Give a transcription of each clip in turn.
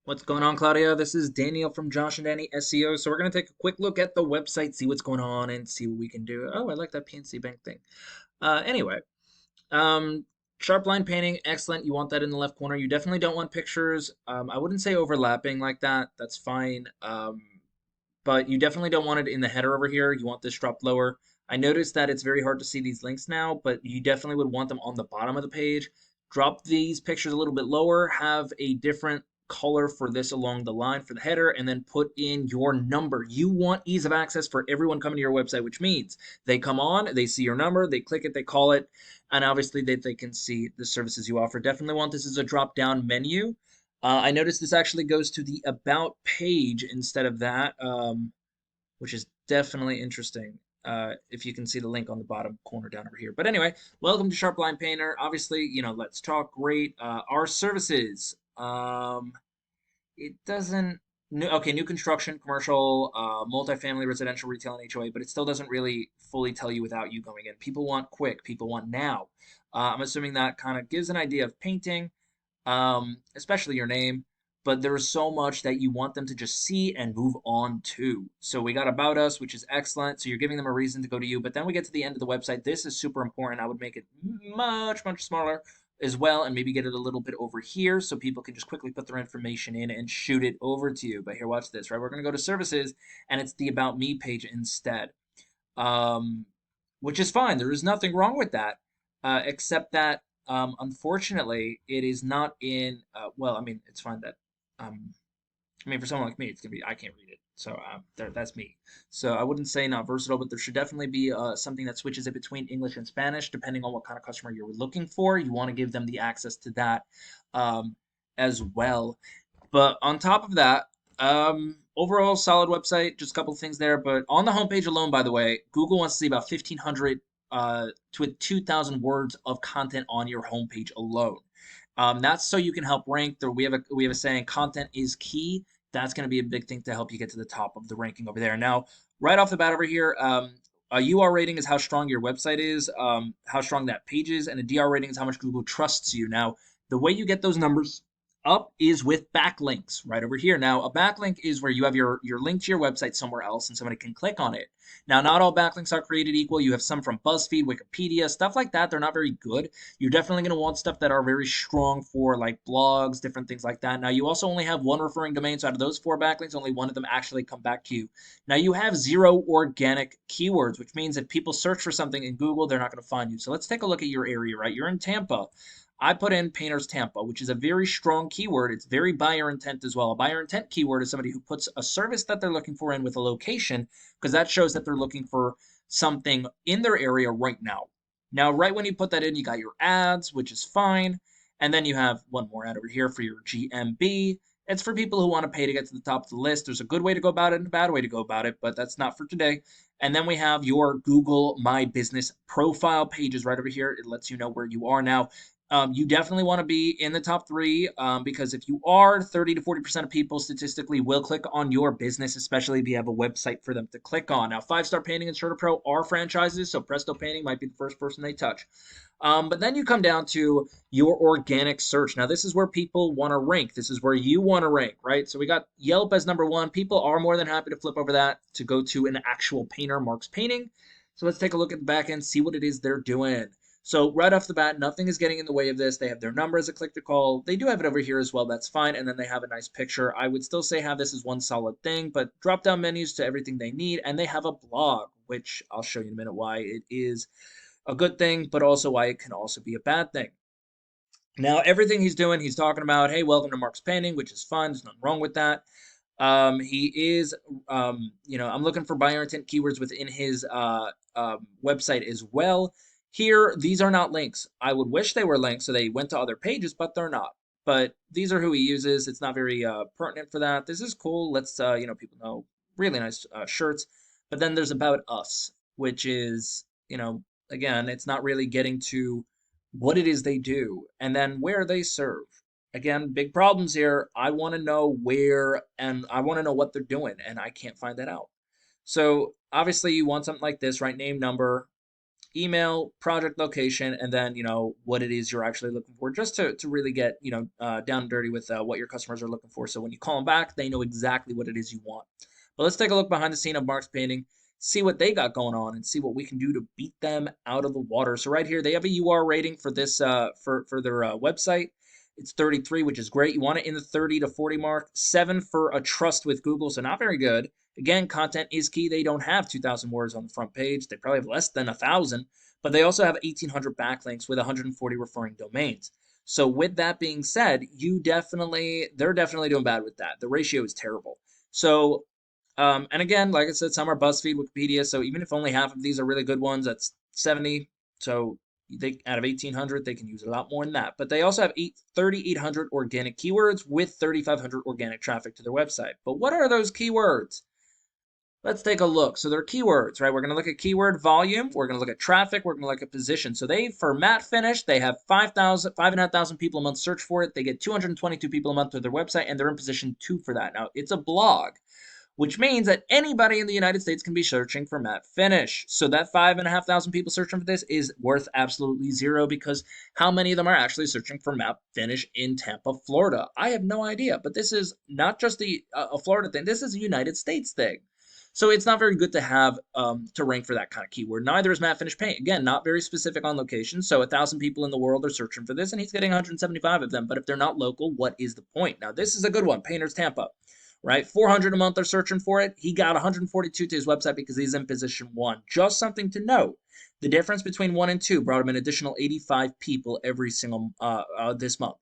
What's going on, Claudia? This is Daniel from Josh and Danny SEO. So we're going to take a quick look at the website, see what's going on, and see what we can do. Oh, I like that PNC Bank thing. Anyway, um, Sharpline painting, excellent. You want that in the left corner. You definitely don't want pictures. I wouldn't say overlapping like that. That's fine. But you definitely don't want it in the header over here. You want this dropped lower. I noticed that it's very hard to see these links now, but you definitely would want them on the bottom of the page. Drop these pictures a little bit lower, have a different color for this along the line for the header, and then put in your number. You want ease of access for everyone coming to your website, which means they come on, they see your number, they click it, they call it, and obviously they can see the services you offer. Definitely want this as a drop down menu. I noticed this actually goes to the About page instead of that, which is definitely interesting. If you can see the link on the bottom corner down over here. But anyway, welcome to Sharpline Painter. Obviously, let's talk. Great. Our services. It doesn't. New construction, commercial, multifamily, residential, retail, and HOA, but it still doesn't really fully tell you without you going in. People want quick. People want now. I'm assuming that kind of gives an idea of painting, especially your name. But there is so much that you want them to just see and move on to. So we got About Us, which is excellent. So you're giving them a reason to go to you. But then we get to the end of the website. This is super important. I would make it much, much smaller as well, and maybe get it a little bit over here so people can just quickly put their information in and shoot it over to you. But here, watch this, right? We're going to go to services, and it's the About Me page instead, um, which is fine. There is nothing wrong with that, except that unfortunately, it is not in. Well, I mean, it's fine that. Um, I mean, for someone like me, it's gonna be I can't read it, so that's me. So I wouldn't say not versatile, but there should definitely be something that switches it between English and Spanish, depending on what kind of customer you're looking for. You want to give them the access to that um, as well. But on top of that, overall solid website. Just a couple of things there. But on the homepage alone, by the way, Google wants to see about 1,500 to 2,000 words of content on your homepage alone. That's so you can help rank. We have a saying, content is key. That's going to be a big thing to help you get to the top of the ranking over there. Now, right off the bat over here, a UR rating is how strong your website is, how strong that page is, and a DR rating is how much Google trusts you. Now, the way you get those numbers up is with backlinks right over here. Now, a backlink is where you have your link to your website somewhere else and somebody can click on it. Now, not all backlinks are created equal. You have some from BuzzFeed, Wikipedia, stuff like that. They're not very good. You're definitely going to want stuff that are very strong for like blogs, different things like that. Now, you also only have one referring domain. So out of those four backlinks, only one of them actually come back to you. Now, you have 0 organic keywords, which means if people search for something in Google, they're not going to find you. So let's take a look at your area, right? You're in Tampa. I put in painters Tampa, which is a very strong keyword. It's very buyer intent as well. A buyer intent keyword is somebody who puts a service that they're looking for in with a location because that shows that they're looking for something in their area right now. Now, right when you put that in, you got your ads, which is fine. And then you have one more ad over here for your GMB. It's for people who want to pay to get to the top of the list. There's a good way to go about it and a bad way to go about it, but that's not for today. And then we have your Google My Business profile pages right over here. It lets you know where you are now. You definitely want to be in the top three because if you are, 30 to 40% of people statistically will click on your business, especially if you have a website for them to click on. Now, 5 Star Painting and Pro are franchises, so Presto Painting might be the first person they touch. But then you come down to your organic search. Now, this is where people want to rank. This is where you want to rank, right? So we got Yelp as number one. People are more than happy to flip over that to go to an actual painter, Mark's Painting. So let's take a look at the back end, see what it is they're doing. So right off the bat, nothing is getting in the way of this. They have their number as a click to call. They do have it over here as well. That's fine. And then they have a nice picture. I would still say have this as one solid thing, but drop down menus to everything they need. And they have a blog, which I'll show you in a minute why it is a good thing, but also why it can also be a bad thing. Now, everything he's doing, he's talking about, hey, welcome to Mark's Painting, which is fun. There's nothing wrong with that. He is, I'm looking for buyer intent keywords within his website as well. Here, these are not links. I would wish they were links so they went to other pages, but they're not. But these are who he uses. It's not very pertinent for that. This is cool. Let's, people know. Really nice shirts. But then there's About Us, which is, again, it's not really getting to what it is they do and then where they serve. Again, big problems here. I want to know where and I want to know what they're doing, and I can't find that out. So obviously, you want something like this, right? Name, number, email, project location, and then, what it is you're actually looking for, just to really get, down and dirty with what your customers are looking for. So when you call them back, they know exactly what it is you want. But let's take a look behind the scene of Mark's painting, see what they got going on, and see what we can do to beat them out of the water. So right here, they have a UR rating for this for their website. It's 33, which is great. You want it in the 30 to 40 mark. 7 for a trust with Google, so not very good. Again, content is key. They don't have 2,000 words on the front page. They probably have less than 1,000, but they also have 1,800 backlinks with 140 referring domains. So with that being said, they're definitely doing bad with that. The ratio is terrible. So, and again, like I said, some are BuzzFeed, Wikipedia. So even if only half of these are really good ones, that's 70. So they out of 1,800, they can use a lot more than that. But they also have 3,800 organic keywords with 3,500 organic traffic to their website. But what are those keywords? Let's take a look. So they're keywords, right? We're going to look at keyword volume. We're going to look at traffic. We're going to look at position. So for matte finish, they have 5,500 people a month search for it. They get 222 people a month to their website, and they're in position 2 for that. Now, it's a blog, which means that anybody in the United States can be searching for matte finish. So that 5,500 people searching for this is worth absolutely zero, because how many of them are actually searching for matte finish in Tampa, Florida? I have no idea, but this is not just a Florida thing. This is a United States thing. So it's not very good to have to rank for that kind of keyword. Neither is matte finish paint. Again, not very specific on location. So 1,000 people in the world are searching for this, and he's getting 175 of them. But if they're not local, what is the point? Now, this is a good one. Painters Tampa, right? 400 a month are searching for it. He got 142 to his website because he's in position 1. Just something to note. The difference between 1 and 2 brought him an additional 85 people every single this month,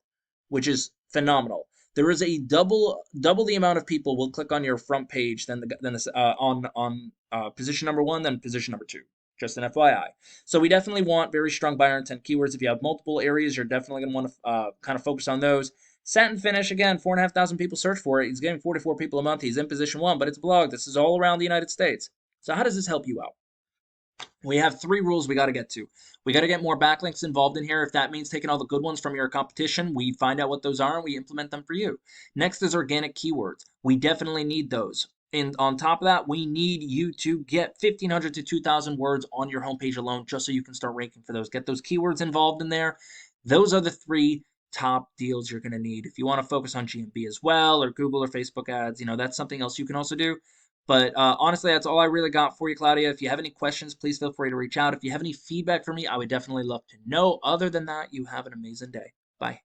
which is phenomenal. There is a double the amount of people will click on your front page than on position number 1 than position number 2. Just an FYI. So we definitely want very strong buyer intent keywords. If you have multiple areas, you're definitely going to want to kind of focus on those. Satin finish, again, 4,500 people search for it. He's getting 44 people a month. He's in position 1, but it's a blog. This is all around the United States. So how does this help you out? We have 3 rules we got to get to. We got to get more backlinks involved in here. If that means taking all the good ones from your competition, we find out what those are and we implement them for you. Next is organic keywords. We definitely need those. And on top of that, we need you to get 1,500 to 2,000 words on your homepage alone, just so you can start ranking for those. Get those keywords involved in there. Those are the 3 top deals you're going to need. If you want to focus on GMB as well, or Google or Facebook ads, that's something else you can also do. But honestly, that's all I really got for you, Claudia. If you have any questions, please feel free to reach out. If you have any feedback for me, I would definitely love to know. Other than that, you have an amazing day. Bye.